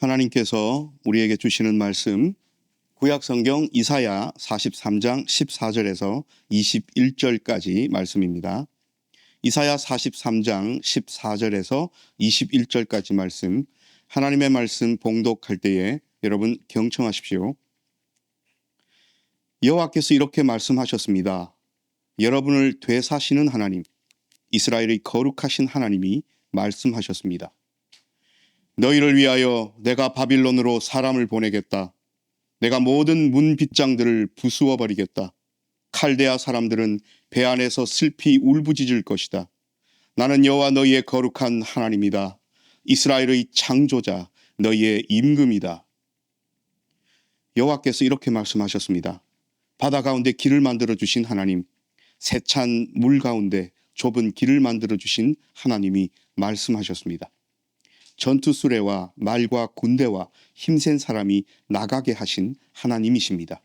하나님께서 우리에게 주시는 말씀, 구약성경 이사야 43장 14절에서 21절까지 말씀입니다. 이사야 43장 14절에서 21절까지 말씀, 하나님의 말씀 봉독할 때에 여러분 경청하십시오. 여호와께서 이렇게 말씀하셨습니다. 여러분을 되사시는 하나님, 이스라엘의 거룩하신 하나님이 말씀하셨습니다. 너희를 위하여 내가 바빌론으로 사람을 보내겠다. 내가 모든 문 빗장들을 부수어 버리겠다. 칼데아 사람들은 배 안에서 슬피 울부짖을 것이다. 나는 여호와 너희의 거룩한 하나님이다. 이스라엘의 창조자 너희의 임금이다. 여호와께서 이렇게 말씀하셨습니다. 바다 가운데 길을 만들어 주신 하나님, 세찬 물 가운데 좁은 길을 만들어 주신 하나님이 말씀하셨습니다. 전투 수레와 말과 군대와 힘센 사람이 나가게 하신 하나님이십니다.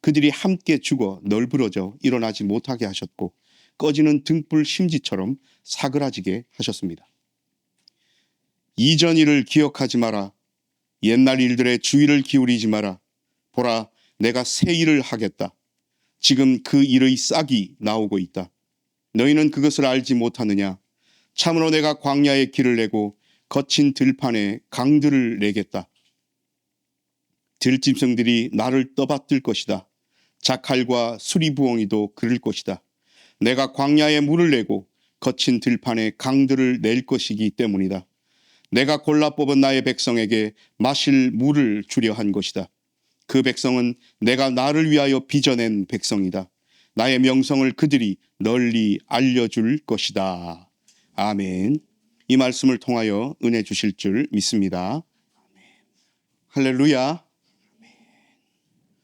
그들이 함께 죽어 널브러져 일어나지 못하게 하셨고 꺼지는 등불 심지처럼 사그라지게 하셨습니다. 이전 일을 기억하지 마라. 옛날 일들의 주의를 기울이지 마라. 보라, 내가 새 일을 하겠다. 지금 그 일의 싹이 나오고 있다. 너희는 그것을 알지 못하느냐? 참으로 내가 광야에 길을 내고 거친 들판에 강들을 내겠다. 들짐승들이 나를 떠받들 것이다. 자칼과 수리부엉이도 그럴 것이다. 내가 광야에 물을 내고 거친 들판에 강들을 낼 것이기 때문이다. 내가 골라 뽑은 나의 백성에게 마실 물을 주려 한 것이다. 그 백성은 내가 나를 위하여 빚어낸 백성이다. 나의 명성을 그들이 널리 알려줄 것이다. 아멘. 이 말씀을 통하여 은혜 주실 줄 믿습니다. 할렐루야.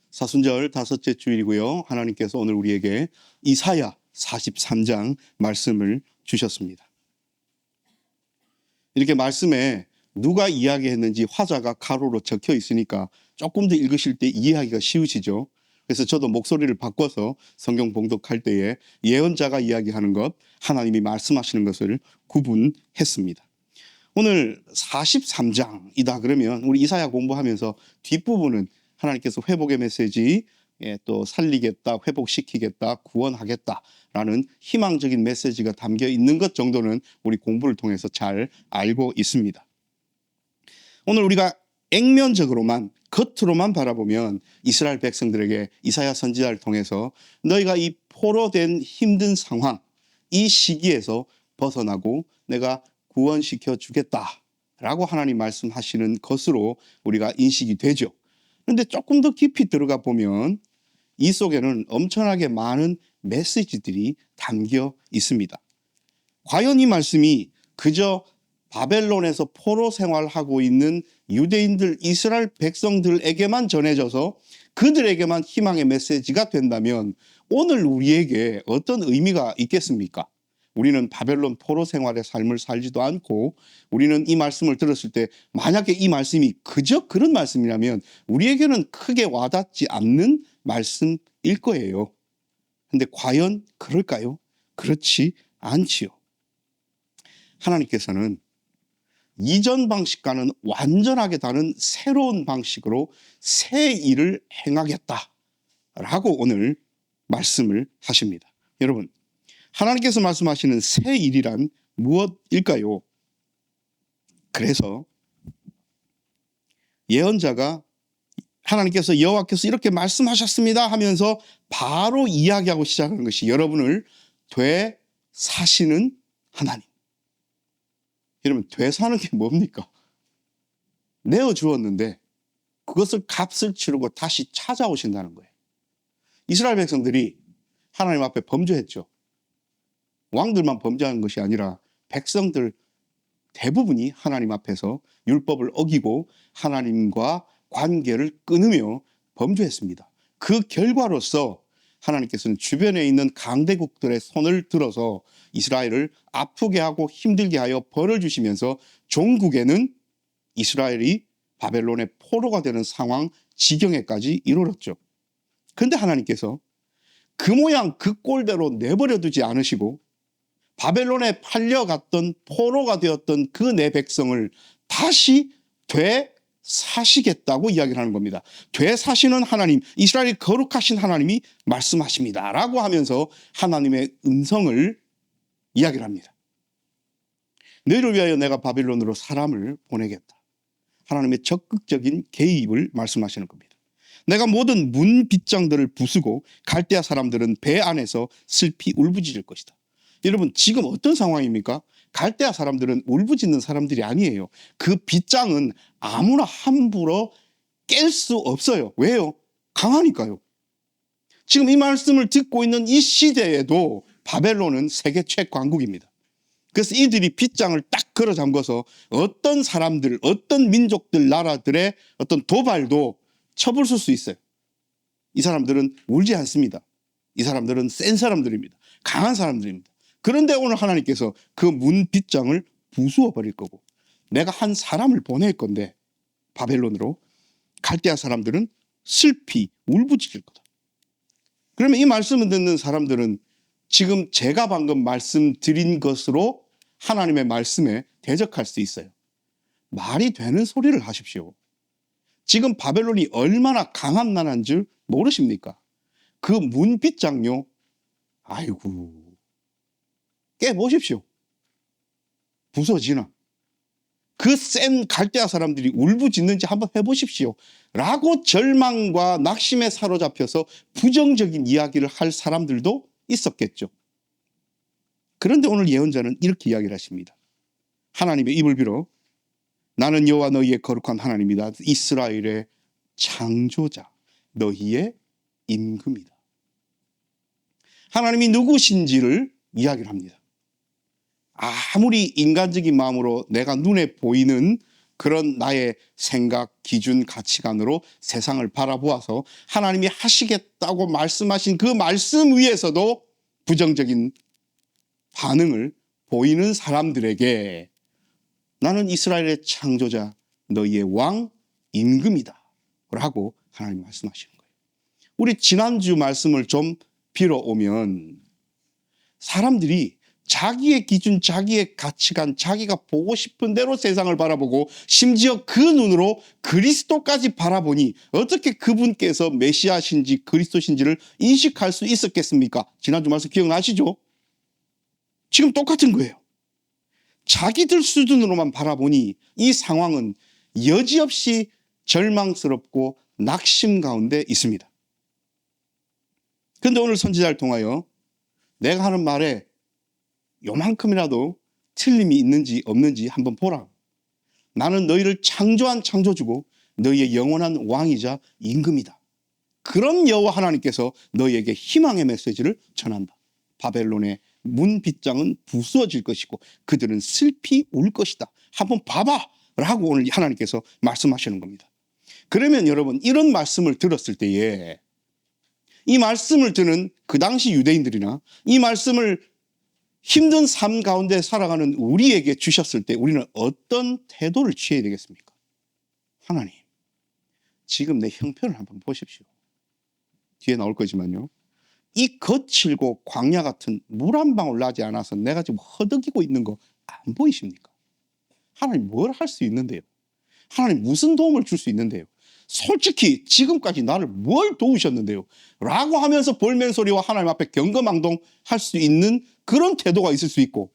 사순절 다섯째 주일이고요. 하나님께서 오늘 우리에게 이사야 43장 말씀을 주셨습니다. 이렇게 말씀에 누가 이야기했는지 화자가 가로로 적혀 있으니까 조금 더 읽으실 때 이해하기가 쉬우시죠. 그래서 저도 목소리를 바꿔서 성경 봉독할 때에 예언자가 이야기하는 것, 하나님이 말씀하시는 것을 구분했습니다. 오늘 43장이다 그러면 우리 이사야 공부하면서 뒷부분은 하나님께서 회복의 메시지, 또 살리겠다, 회복시키겠다, 구원하겠다라는 희망적인 메시지가 담겨 있는 것 정도는 우리 공부를 통해서 잘 알고 있습니다. 오늘 우리가 액면적으로만 겉으로만 바라보면 이스라엘 백성들에게 이사야 선지자를 통해서 너희가 이 포로된 힘든 상황, 이 시기에서 벗어나고 내가 구원시켜 주겠다라고 하나님 말씀하시는 것으로 우리가 인식이 되죠. 그런데 조금 더 깊이 들어가 보면 이 속에는 엄청나게 많은 메시지들이 담겨 있습니다. 과연 이 말씀이 그저 바벨론에서 포로 생활하고 있는 유대인들, 이스라엘 백성들에게만 전해져서 그들에게만 희망의 메시지가 된다면 오늘 우리에게 어떤 의미가 있겠습니까? 우리는 바벨론 포로 생활의 삶을 살지도 않고 우리는 이 말씀을 들었을 때 만약에 이 말씀이 그저 그런 말씀이라면 우리에게는 크게 와닿지 않는 말씀일 거예요. 그런데 과연 그럴까요? 그렇지 않지요. 하나님께서는 이전 방식과는 완전하게 다른 새로운 방식으로 새 일을 행하겠다라고 오늘 말씀을 하십니다. 여러분, 하나님께서 말씀하시는 새 일이란 무엇일까요? 그래서 예언자가 하나님께서 여호와께서 이렇게 말씀하셨습니다 하면서 바로 이야기하고 시작하는 것이 여러분을 되사시는 하나님. 여러분, 되사는 게 뭡니까? 내어주었는데 그것을 값을 치르고 다시 찾아오신다는 거예요. 이스라엘 백성들이 하나님 앞에 범죄했죠. 왕들만 범죄한 것이 아니라 백성들 대부분이 하나님 앞에서 율법을 어기고 하나님과 관계를 끊으며 범죄했습니다. 그 결과로서 하나님께서는 주변에 있는 강대국들의 손을 들어서 이스라엘을 아프게 하고 힘들게 하여 벌을 주시면서 종국에는 이스라엘이 바벨론의 포로가 되는 상황 지경에까지 이르렀죠. 그런데 하나님께서 그 모양 그 꼴대로 내버려 두지 않으시고 바벨론에 팔려갔던 포로가 되었던 그 내 백성을 다시 사시겠다고 이야기를 하는 겁니다. 되사시는 하나님, 이스라엘이 거룩하신 하나님이 말씀하십니다 라고 하면서 하나님의 음성을 이야기를 합니다. 너희를 위하여 내가 바빌론으로 사람을 보내겠다. 하나님의 적극적인 개입을 말씀하시는 겁니다. 내가 모든 문 빗장들을 부수고 갈대아 사람들은 배 안에서 슬피 울부짖을 것이다. 여러분, 지금 어떤 상황입니까? 갈대아 사람들은 울부짖는 사람들이 아니에요. 그 빗장은 아무나 함부로 깰 수 없어요. 왜요? 강하니까요. 지금 이 말씀을 듣고 있는 이 시대에도 바벨론은 세계 최강국입니다. 그래서 이들이 빗장을 딱 걸어 잠궈서 어떤 사람들, 어떤 민족들, 나라들의 어떤 도발도 첩을 쓸 수 있어요. 이 사람들은 울지 않습니다. 이 사람들은 센 사람들입니다. 강한 사람들입니다. 그런데 오늘 하나님께서 그 문 빗장을 부수어 버릴 거고, 내가 한 사람을 보낼 건데 바벨론으로, 갈대아 사람들은 슬피 울부짖을 거다. 그러면 이 말씀을 듣는 사람들은 지금 제가 방금 말씀드린 것으로 하나님의 말씀에 대적할 수 있어요. 말이 되는 소리를 하십시오. 지금 바벨론이 얼마나 강한 나라인 줄 모르십니까? 그 문빗장요, 아이고, 깨보십시오. 부서지나. 그 센 갈대아 사람들이 울부짖는지 한번 해보십시오 라고 절망과 낙심에 사로잡혀서 부정적인 이야기를 할 사람들도 있었겠죠. 그런데 오늘 예언자는 이렇게 이야기를 하십니다. 하나님의 입을 빌어 나는 여호와 너희의 거룩한 하나님이다. 이스라엘의 창조자, 너희의 임금이다. 하나님이 누구신지를 이야기를 합니다. 아무리 인간적인 마음으로 내가 눈에 보이는 그런 나의 생각, 기준, 가치관으로 세상을 바라보아서 하나님이 하시겠다고 말씀하신 그 말씀 위에서도 부정적인 반응을 보이는 사람들에게 나는 이스라엘의 창조자, 너희의 왕, 임금이다 라고 하나님 말씀하시는 거예요. 우리 지난주 말씀을 좀 빌어오면 사람들이 자기의 기준, 자기의 가치관, 자기가 보고 싶은 대로 세상을 바라보고 심지어 그 눈으로 그리스도까지 바라보니 어떻게 그분께서 메시아신지 그리스도신지를 인식할 수 있었겠습니까? 지난주 말씀 기억나시죠? 지금 똑같은 거예요. 자기들 수준으로만 바라보니 이 상황은 여지없이 절망스럽고 낙심 가운데 있습니다. 그런데 오늘 선지자를 통하여 내가 하는 말에 요만큼이라도 틀림이 있는지 없는지 한번 보라. 나는 너희를 창조한 창조주고 너희의 영원한 왕이자 임금이다. 그런 여호와 하나님께서 너희에게 희망의 메시지를 전한다. 바벨론의 문 빗장은 부수어질 것이고 그들은 슬피 울 것이다. 한번 봐봐 라고 오늘 하나님께서 말씀하시는 겁니다. 그러면 여러분, 이런 말씀을 들었을 때에 이 말씀을 듣는 그 당시 유대인들이나 이 말씀을 힘든 삶 가운데 살아가는 우리에게 주셨을 때 우리는 어떤 태도를 취해야 되겠습니까? 하나님, 지금 내 형편을 한번 보십시오. 뒤에 나올 거지만요, 이 거칠고 광야 같은 물 한 방울 나지 않아서 내가 지금 허덕이고 있는 거 안 보이십니까? 하나님 뭘 할 수 있는데요? 하나님 무슨 도움을 줄 수 있는데요? 솔직히 지금까지 나를 뭘 도우셨는데요? 라고 하면서 볼멘소리와 하나님 앞에 경거망동할 수 있는 그런 태도가 있을 수 있고,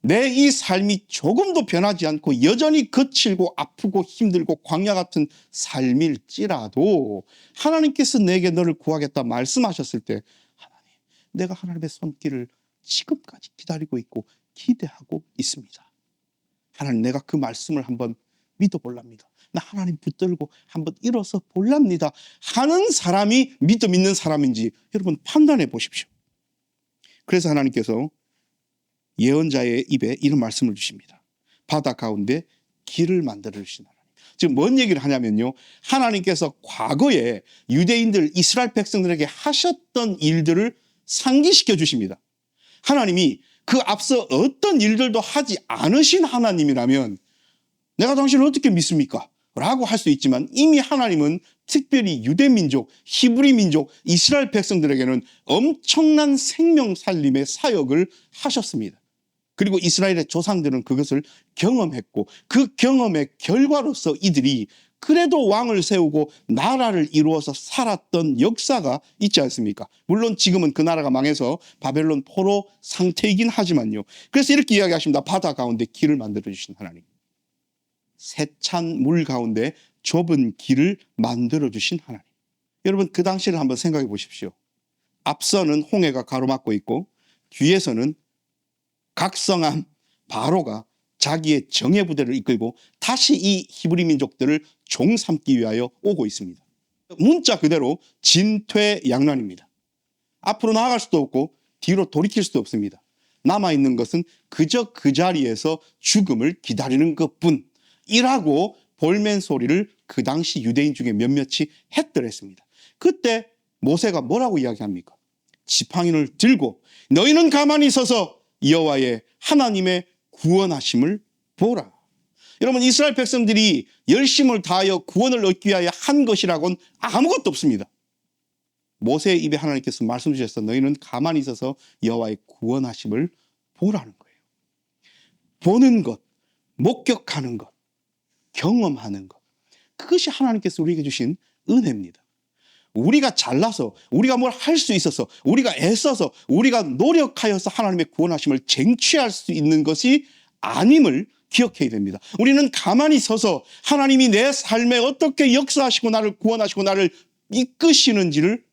내 이 삶이 조금도 변하지 않고 여전히 거칠고 아프고 힘들고 광야 같은 삶일지라도 하나님께서 내게 너를 구하겠다 말씀하셨을 때, 하나님, 내가 하나님의 손길을 지금까지 기다리고 있고 기대하고 있습니다. 하나님, 내가 그 말씀을 한번 믿어볼랍니다. 나 하나님 붙들고 한번 일어서 볼랍니다 하는 사람이 믿음 있는 사람인지 여러분 판단해 보십시오. 그래서 하나님께서 예언자의 입에 이런 말씀을 주십니다. 바다 가운데 길을 만들어 주신 하나님. 지금 뭔 얘기를 하냐면요, 하나님께서 과거에 유대인들, 이스라엘 백성들에게 하셨던 일들을 상기시켜 주십니다. 하나님이 그 앞서 어떤 일들도 하지 않으신 하나님이라면 내가 당신을 어떻게 믿습니까? 라고 할 수 있지만 이미 하나님은 특별히 유대민족, 히브리 민족, 이스라엘 백성들에게는 엄청난 생명 살림의 사역을 하셨습니다. 그리고 이스라엘의 조상들은 그것을 경험했고 그 경험의 결과로서 이들이 그래도 왕을 세우고 나라를 이루어서 살았던 역사가 있지 않습니까? 물론 지금은 그 나라가 망해서 바벨론 포로 상태이긴 하지만요. 그래서 이렇게 이야기하십니다. 바다 가운데 길을 만들어 주신 하나님. 세찬 물 가운데 좁은 길을 만들어 주신 하나님. 여러분, 그 당시를 한번 생각해 보십시오. 앞서는 홍해가 가로막고 있고 뒤에서는 각성한 바로가 자기의 정예 부대를 이끌고 다시 이 히브리 민족들을 종 삼기 위하여 오고 있습니다. 문자 그대로 진퇴양난입니다. 앞으로 나아갈 수도 없고 뒤로 돌이킬 수도 없습니다. 남아있는 것은 그저 그 자리에서 죽음을 기다리는 것뿐이라고 볼멘 소리를 그 당시 유대인 중에 몇몇이 했더랬습니다. 그때 모세가 뭐라고 이야기합니까? 지팡이를 들고 너희는 가만히 서서 여호와의 하나님의 구원하심을 보라. 여러분, 이스라엘 백성들이 열심을 다하여 구원을 얻기 위하여 한 것이라고는 아무것도 없습니다. 모세의 입에 하나님께서 말씀 주셔서 너희는 가만히 있어서 여호와의 구원하심을 보라는 거예요. 보는 것, 목격하는 것, 경험하는 것, 그것이 하나님께서 우리에게 주신 은혜입니다. 우리가 잘나서, 우리가 뭘 할 수 있어서, 우리가 애써서, 우리가 노력하여서 하나님의 구원하심을 쟁취할 수 있는 것이 아님을 기억해야 됩니다. 우리는 가만히 서서 하나님이 내 삶에 어떻게 역사하시고 나를 구원하시고 나를 이끄시는지를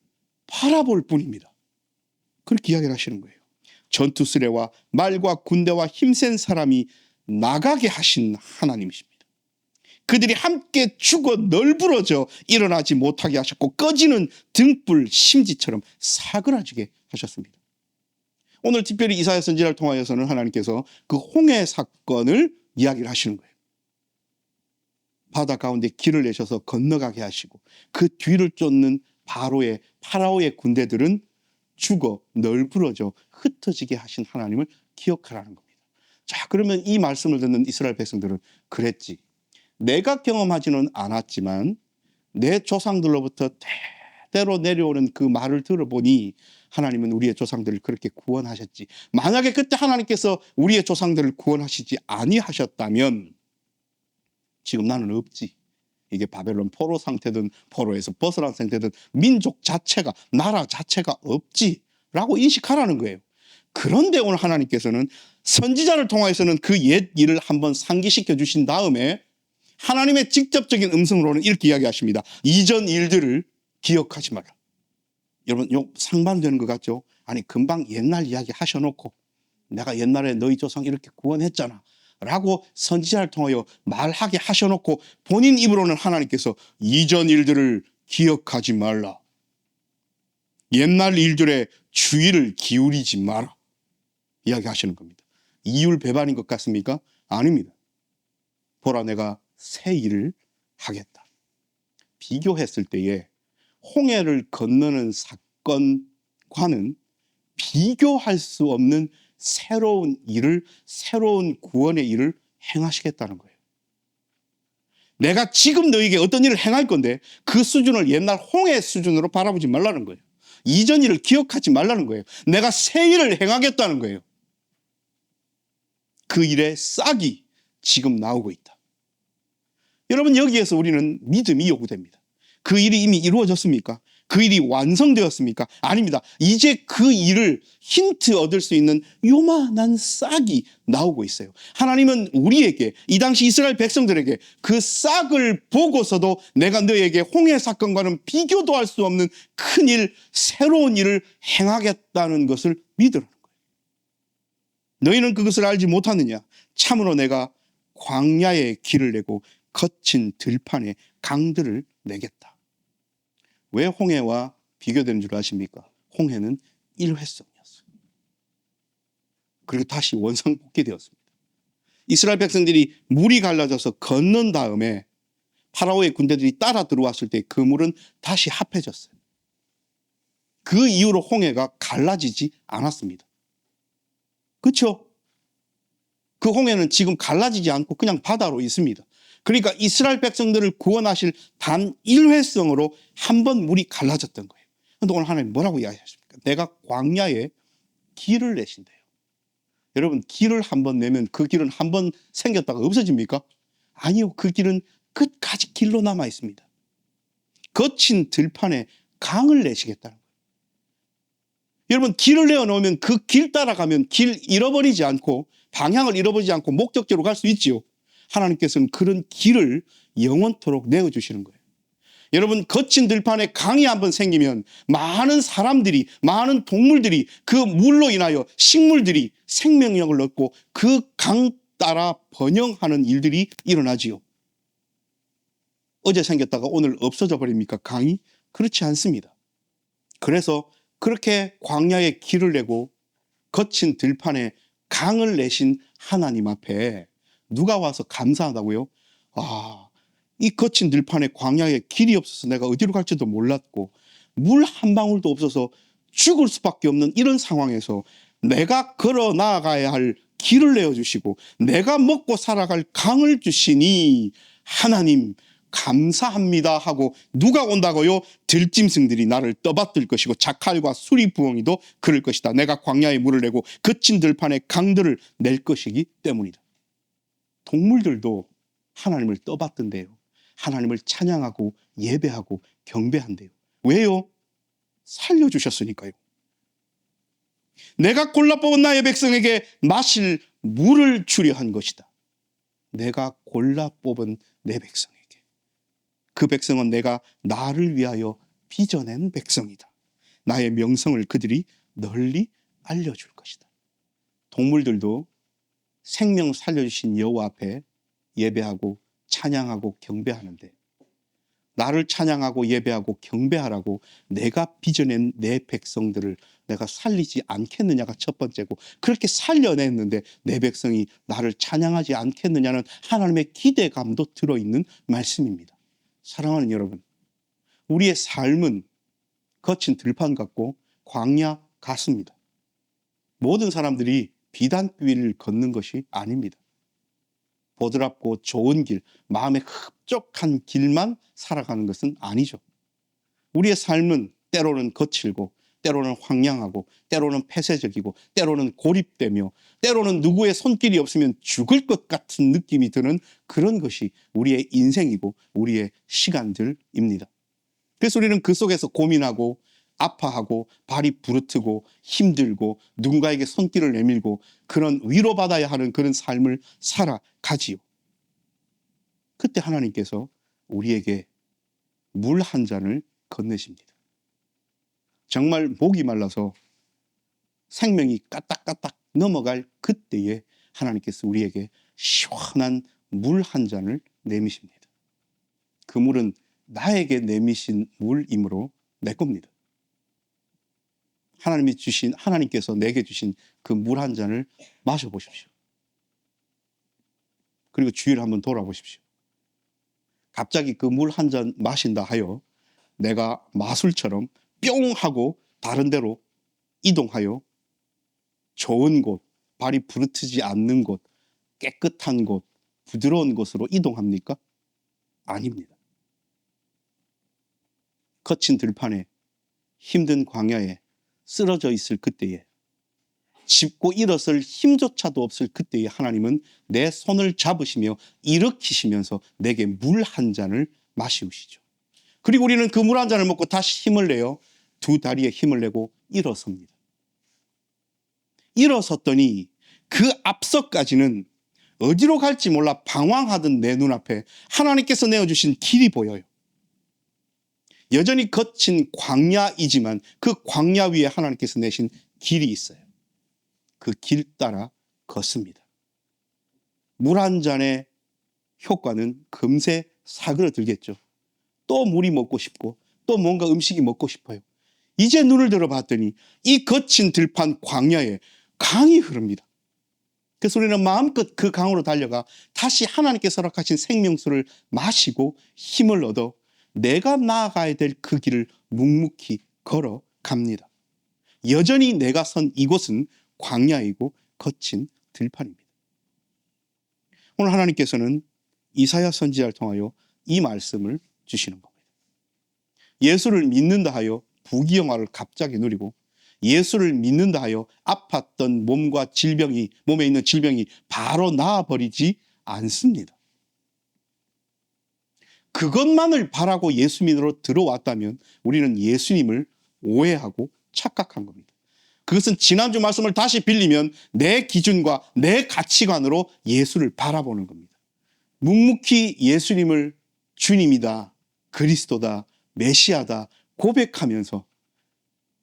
바라볼 뿐입니다. 그렇게 이야기를 하시는 거예요. 전투 수레와 말과 군대와 힘센 사람이 나가게 하신 하나님이십니다. 그들이 함께 죽어 널브러져 일어나지 못하게 하셨고 꺼지는 등불 심지처럼 사그라지게 하셨습니다. 오늘 특별히 이사야 선지자를 통하여서는 하나님께서 그 홍해 사건을 이야기를 하시는 거예요. 바다 가운데 길을 내셔서 건너가게 하시고 그 뒤를 쫓는 파라오의 군대들은 죽어 널브러져 흩어지게 하신 하나님을 기억하라는 겁니다. 자, 그러면 이 말씀을 듣는 이스라엘 백성들은 그랬지. 내가 경험하지는 않았지만 내 조상들로부터 대대로 내려오는 그 말을 들어보니 하나님은 우리의 조상들을 그렇게 구원하셨지. 만약에 그때 하나님께서 우리의 조상들을 구원하시지 아니하셨다면 지금 나는 없지. 이게 바벨론 포로 상태든 포로에서 벗어난 상태든 민족 자체가, 나라 자체가 없지라고 인식하라는 거예요. 그런데 오늘 하나님께서는 선지자를 통해서는 그 옛 일을 한번 상기시켜 주신 다음에 하나님의 직접적인 음성으로는 이렇게 이야기하십니다. 이전 일들을 기억하지 마라. 여러분, 요 상반되는 것 같죠? 아니, 금방 옛날 이야기 하셔놓고 내가 옛날에 너희 조상 이렇게 구원했잖아 라고 선지자를 통하여 말하게 하셔놓고 본인 입으로는 하나님께서 이전 일들을 기억하지 말라. 옛날 일들에 주의를 기울이지 마라. 이야기하시는 겁니다. 이율배반인 것 같습니까? 아닙니다. 보라, 내가 새 일을 하겠다. 비교했을 때에 홍해를 건너는 사건과는 비교할 수 없는 새로운 일을, 새로운 구원의 일을 행하시겠다는 거예요. 내가 지금 너에게 어떤 일을 행할 건데 그 수준을 옛날 홍해 수준으로 바라보지 말라는 거예요. 이전 일을 기억하지 말라는 거예요. 내가 새 일을 행하겠다는 거예요. 그 일의 싹이 지금 나오고 있다. 여러분, 여기에서 우리는 믿음이 요구됩니다. 그 일이 이미 이루어졌습니까? 그 일이 완성되었습니까? 아닙니다. 이제 그 일을 힌트 얻을 수 있는 요만한 싹이 나오고 있어요. 하나님은 우리에게, 이 당시 이스라엘 백성들에게 그 싹을 보고서도 내가 너에게 홍해 사건과는 비교도 할 수 없는 큰 일, 새로운 일을 행하겠다는 것을 믿으라는 거예요. 너희는 그것을 알지 못하느냐? 참으로 내가 광야에 길을 내고 거친 들판에 강들을 내겠다. 왜 홍해와 비교되는 줄 아십니까? 홍해는 일회성이었어요. 그리고 다시 원상복귀되었습니다. 이스라엘 백성들이 물이 갈라져서 건넌 다음에 파라오의 군대들이 따라 들어왔을 때 그 물은 다시 합해졌어요. 그 이후로 홍해가 갈라지지 않았습니다. 그렇죠? 그 홍해는 지금 갈라지지 않고 그냥 바다로 있습니다. 그러니까 이스라엘 백성들을 구원하실 단 일회성으로 한 번 물이 갈라졌던 거예요. 그런데 오늘 하나님 뭐라고 이야기하십니까? 내가 광야에 길을 내신대요. 여러분, 길을 한 번 내면 그 길은 한 번 생겼다가 없어집니까? 아니요. 그 길은 끝까지 길로 남아 있습니다. 거친 들판에 강을 내시겠다는 거예요. 여러분, 길을 내어놓으면 그 길 따라가면 길 잃어버리지 않고 방향을 잃어버리지 않고 목적지로 갈 수 있지요. 하나님께서는 그런 길을 영원토록 내어주시는 거예요. 여러분, 거친 들판에 강이 한번 생기면 많은 사람들이, 많은 동물들이 그 물로 인하여 식물들이 생명력을 얻고 그 강 따라 번영하는 일들이 일어나지요. 어제 생겼다가 오늘 없어져 버립니까? 강이? 그렇지 않습니다. 그래서 그렇게 광야에 길을 내고 거친 들판에 강을 내신 하나님 앞에 누가 와서 감사하다고요? 이 거친 들판에 광야에 길이 없어서 내가 어디로 갈지도 몰랐고 물 한 방울도 없어서 죽을 수밖에 없는 이런 상황에서 내가 걸어 나아가야 할 길을 내어주시고 내가 먹고 살아갈 강을 주시니 하나님 감사합니다 하고 누가 온다고요? 들짐승들이 나를 떠받들 것이고 자칼과 수리부엉이도 그럴 것이다. 내가 광야에 물을 내고 거친 들판에 강들을 낼 것이기 때문이다. 동물들도 하나님을 떠받든대요. 하나님을 찬양하고 예배하고 경배한대요. 왜요? 살려주셨으니까요. 내가 골라 뽑은 나의 백성에게 마실 물을 주려 한 것이다. 내가 골라 뽑은 내 백성에게. 그 백성은 내가 나를 위하여 빚어낸 백성이다. 나의 명성을 그들이 널리 알려줄 것이다. 동물들도 생명 살려주신 여호와 앞에 예배하고 찬양하고 경배하는데 나를 찬양하고 예배하고 경배하라고 내가 빚어낸 내 백성들을 내가 살리지 않겠느냐가 첫 번째고, 그렇게 살려냈는데 내 백성이 나를 찬양하지 않겠느냐는 하나님의 기대감도 들어있는 말씀입니다. 사랑하는 여러분, 우리의 삶은 거친 들판 같고 광야 같습니다. 모든 사람들이 비단길을 걷는 것이 아닙니다. 보드랍고 좋은 길, 마음에 흡족한 길만 살아가는 것은 아니죠. 우리의 삶은 때로는 거칠고 때로는 황량하고 때로는 폐쇄적이고 때로는 고립되며 때로는 누구의 손길이 없으면 죽을 것 같은 느낌이 드는 그런 것이 우리의 인생이고 우리의 시간들입니다. 그래서 우리는 그 속에서 고민하고 아파하고 발이 부르트고 힘들고 누군가에게 손길을 내밀고 그런 위로받아야 하는 그런 삶을 살아가지요. 그때 하나님께서 우리에게 물 한 잔을 건네십니다. 정말 목이 말라서 생명이 까딱까딱 넘어갈 그때에 하나님께서 우리에게 시원한 물 한 잔을 내미십니다. 그 물은 나에게 내미신 물이므로 내 겁니다. 하나님께서 내게 주신 그 물 한 잔을 마셔보십시오. 그리고 주위를 한번 돌아보십시오. 갑자기 그 물 한 잔 마신다 하여 내가 마술처럼 뿅 하고 다른 데로 이동하여 좋은 곳, 발이 부르트지 않는 곳, 깨끗한 곳, 부드러운 곳으로 이동합니까? 아닙니다. 거친 들판에 힘든 광야에 쓰러져 있을 그때에 짚고 일어설 힘조차도 없을 그때에 하나님은 내 손을 잡으시며 일으키시면서 내게 물 한 잔을 마시우시죠. 그리고 우리는 그 물 한 잔을 먹고 다시 힘을 내어 두 다리에 힘을 내고 일어섭니다. 일어섰더니 그 앞서까지는 어디로 갈지 몰라 방황하던 내 눈앞에 하나님께서 내어주신 길이 보여요. 여전히 거친 광야이지만 그 광야 위에 하나님께서 내신 길이 있어요. 그 길 따라 걷습니다. 물 한 잔의 효과는 금세 사그러들겠죠. 또 물이 먹고 싶고 또 뭔가 음식이 먹고 싶어요. 이제 눈을 들어봤더니 이 거친 들판 광야에 강이 흐릅니다. 그래서 우리는 마음껏 그 강으로 달려가 다시 하나님께서 허락하신 생명수를 마시고 힘을 얻어 내가 나아가야 될 그 길을 묵묵히 걸어갑니다. 여전히 내가 선 이곳은 광야이고 거친 들판입니다. 오늘 하나님께서는 이사야 선지자를 통하여 이 말씀을 주시는 겁니다. 예수를 믿는다 하여 부귀영화를 갑자기 누리고 예수를 믿는다 하여 아팠던 몸에 있는 질병이 바로 나아버리지 않습니다. 그것만을 바라고 예수님으로 들어왔다면 우리는 예수님을 오해하고 착각한 겁니다. 그것은 지난주 말씀을 다시 빌리면 내 기준과 내 가치관으로 예수를 바라보는 겁니다. 묵묵히 예수님을 주님이다, 그리스도다, 메시아다 고백하면서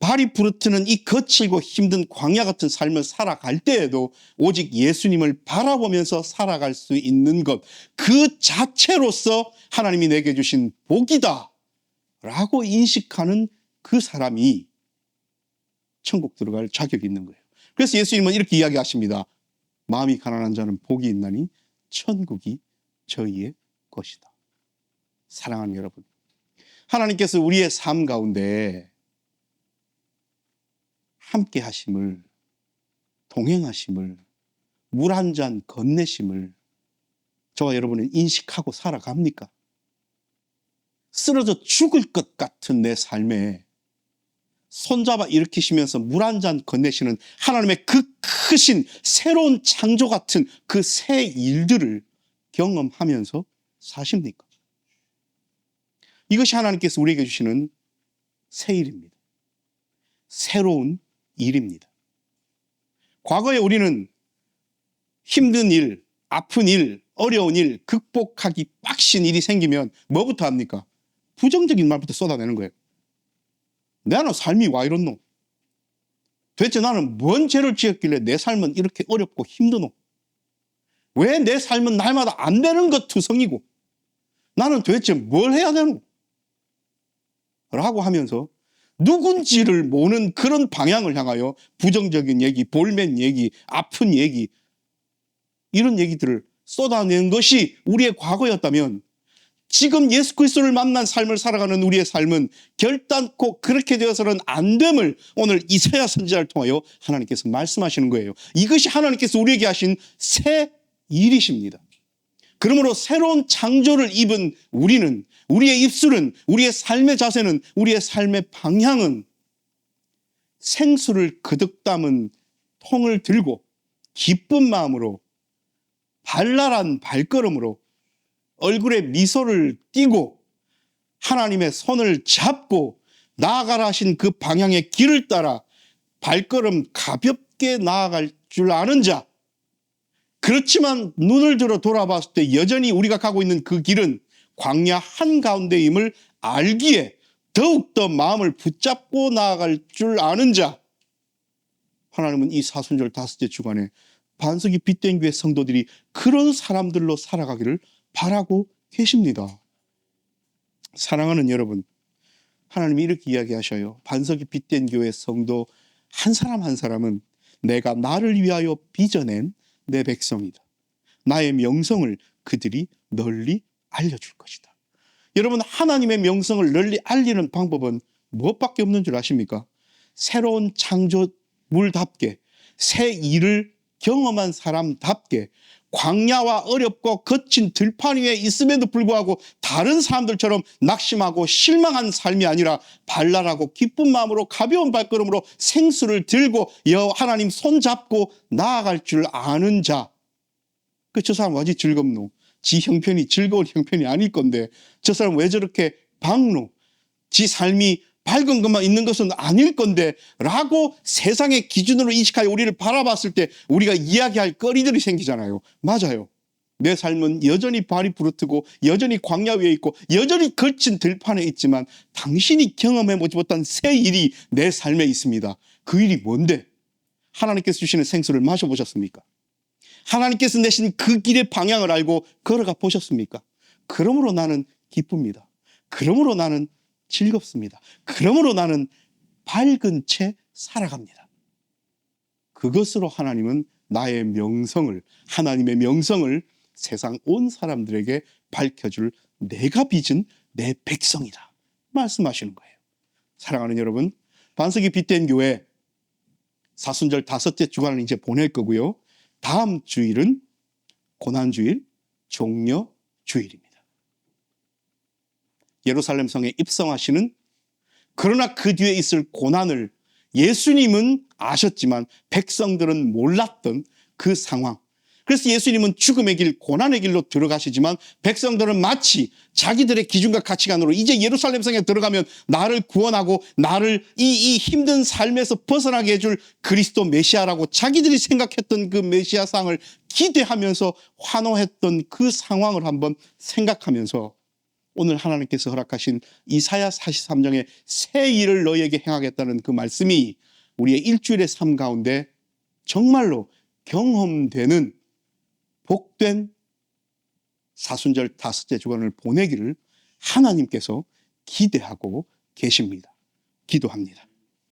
발이 부르트는 이 거칠고 힘든 광야 같은 삶을 살아갈 때에도 오직 예수님을 바라보면서 살아갈 수 있는 것, 그 자체로서 하나님이 내게 주신 복이다 라고 인식하는 그 사람이 천국 들어갈 자격이 있는 거예요. 그래서 예수님은 이렇게 이야기하십니다. 마음이 가난한 자는 복이 있나니 천국이 저희의 것이다. 사랑하는 여러분, 하나님께서 우리의 삶 가운데 함께 하심을, 동행하심을, 물 한 잔 건네심을 저와 여러분은 인식하고 살아갑니까? 쓰러져 죽을 것 같은 내 삶에 손잡아 일으키시면서 물 한 잔 건네시는 하나님의 그 크신 새로운 창조 같은 그 새 일들을 경험하면서 사십니까? 이것이 하나님께서 우리에게 주시는 새 일입니다. 새로운 일입니다. 과거에 우리는 힘든 일, 아픈 일, 어려운 일, 극복하기 빡신 일이 생기면 뭐부터 합니까? 부정적인 말부터 쏟아내는 거예요. 나는 삶이 와 이렇노? 도대체 나는 뭔 죄를 지었길래 내 삶은 이렇게 어렵고 힘드노? 왜 내 삶은 날마다 안 되는 것 투성이고 나는 도대체 뭘 해야 되노? 라고 하면서 누군지를 모르는 그런 방향을 향하여 부정적인 얘기, 볼멘 얘기, 아픈 얘기, 이런 얘기들을 쏟아낸 것이 우리의 과거였다면 지금 예수 그리스도를 만난 삶을 살아가는 우리의 삶은 결단코 그렇게 되어서는 안 됨을 오늘 이사야 선지자를 통하여 하나님께서 말씀하시는 거예요. 이것이 하나님께서 우리에게 하신 새 일이십니다. 그러므로 새로운 창조를 입은 우리는, 우리의 입술은, 우리의 삶의 자세는, 우리의 삶의 방향은 생수를 그득 담은 통을 들고 기쁜 마음으로 발랄한 발걸음으로 얼굴에 미소를 띠고 하나님의 손을 잡고 나아가라 하신 그 방향의 길을 따라 발걸음 가볍게 나아갈 줄 아는 자, 그렇지만 눈을 들어 돌아봤을 때 여전히 우리가 가고 있는 그 길은 광야 한가운데임을 알기에 더욱더 마음을 붙잡고 나아갈 줄 아는 자, 하나님은 이 사순절 다섯째 주간에 반석이 빛된 교회 성도들이 그런 사람들로 살아가기를 바라고 계십니다. 사랑하는 여러분, 하나님이 이렇게 이야기하셔요. 반석이 빛된 교회 성도 한 사람 한 사람은 내가 나를 위하여 빚어낸 내 백성이다. 나의 명성을 그들이 널리 알려줄 것이다. 여러분, 하나님의 명성을 널리 알리는 방법은 무엇밖에 없는 줄 아십니까? 새로운 창조물답게 새 일을 경험한 사람답게 광야와 어렵고 거친 들판 위에 있음에도 불구하고 다른 사람들처럼 낙심하고 실망한 삶이 아니라 발랄하고 기쁜 마음으로 가벼운 발걸음으로 생수를 들고 하나님 손잡고 나아갈 줄 아는 자. 저 사람 와지 즐겁노? 지 형편이 즐거운 형편이 아닐 건데 저 사람 왜 저렇게 밝노? 지 삶이 밝은 것만 있는 것은 아닐 건데 라고 세상의 기준으로 인식하여 우리를 바라봤을 때 우리가 이야기할 거리들이 생기잖아요. 맞아요. 내 삶은 여전히 발이 부르트고 여전히 광야 위에 있고 여전히 걸친 들판에 있지만 당신이 경험해보지 못한 새 일이 내 삶에 있습니다. 그 일이 뭔데? 하나님께서 주시는 생수를 마셔보셨습니까? 하나님께서 내신 그 길의 방향을 알고 걸어가 보셨습니까? 그러므로 나는 기쁩니다. 그러므로 나는 즐겁습니다. 그러므로 나는 밝은 채 살아갑니다. 그것으로 하나님은 나의 명성을, 하나님의 명성을 세상 온 사람들에게 밝혀줄 내가 빚은 내 백성이다 말씀하시는 거예요. 사랑하는 여러분, 반석이 빛된 교회 사순절 다섯째 주간을 이제 보낼 거고요. 다음 주일은 고난주일, 종려주일입니다. 예루살렘 성에 입성하시는, 그러나 그 뒤에 있을 고난을 예수님은 아셨지만 백성들은 몰랐던 그 상황, 그래서 예수님은 죽음의 길, 고난의 길로 들어가시지만 백성들은 마치 자기들의 기준과 가치관으로 이제 예루살렘 성에 들어가면 나를 구원하고 나를 이 힘든 삶에서 벗어나게 해줄 그리스도 메시아라고 자기들이 생각했던 그 메시아상을 기대하면서 환호했던 그 상황을 한번 생각하면서 오늘 하나님께서 허락하신 이사야 43장의 새 일을 너희에게 행하겠다는 그 말씀이 우리의 일주일의 삶 가운데 정말로 경험되는 복된 사순절 다섯째 주간을 보내기를 하나님께서 기대하고 계십니다. 기도합니다.